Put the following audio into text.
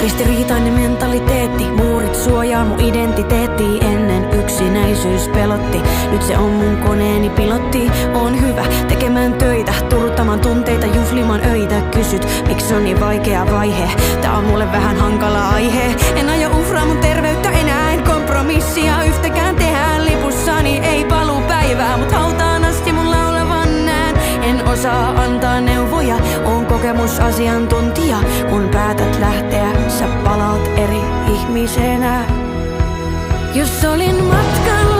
Ristiriitainen mentaliteetti, muurit suojaa mun identiteetti. Ennen yksinäisyys pelotti, nyt se on mun koneeni pilotti. On hyvä tekemään töitä, turuttamaan tunteita, juhlimaan öitä. Kysyt, miksi on niin vaikea vaihe? Tää on mulle vähän hankala aihe. En aio uhraa mun terveyttä enää, en kompromissia yhtäkään tehdään. Lipussani ei paluu päivää, mut hautaan asti mun laulavan näen. En osaa antaa neuvoja, oon kokemusasiantuntija. Kun päätät lähteä, sä palaat eri ihmisenä. Jos olin matkalla